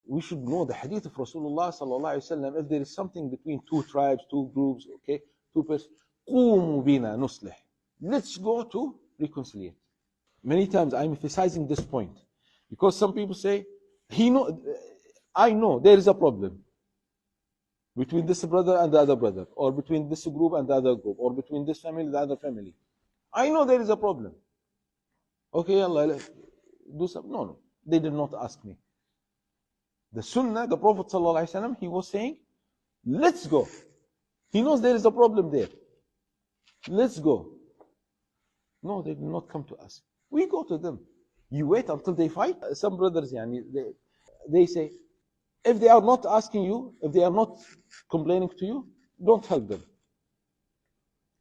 we should know the hadith of Rasulullah sallallahu alaihi wasallam. If there is something between two tribes, two groups, okay, two persons, قوموا بنا نصلح. Let's go to reconciliate. Many times I'm emphasizing this point because some people say, I know there is a problem between this brother and the other brother, or between this group and the other group, or between this family and the other family. I know there is a problem. Okay, Allah, do something. No, they did not ask me. The Sunnah, the Prophet ﷺ, he was saying, let's go. He knows there is a problem there. Let's go. No, they did not come to us. We go to them. You wait until they fight. Some brothers, they say, if they are not asking you, if they are not complaining to you, don't help them.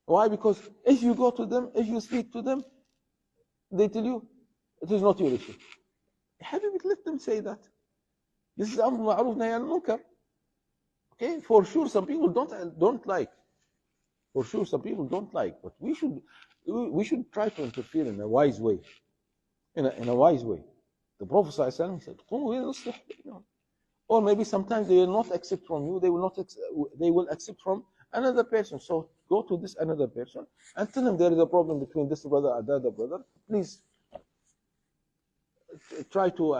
Why? Because if you go to them, if you speak to them, they tell you, it is not your issue. Habibi, let them say that. This is Amr Ma'ruf Nahy Anil Munkar. Okay, for sure some people don't like. For sure some people don't like, but we should try to interfere in a wise way. In a wise way. The Prophet ﷺ said, or maybe sometimes they will not accept from you, they will accept from another person. So go to this another person and tell him there is a problem between this brother and the other brother. Please try to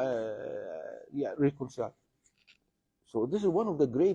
reconcile. So this is one of the great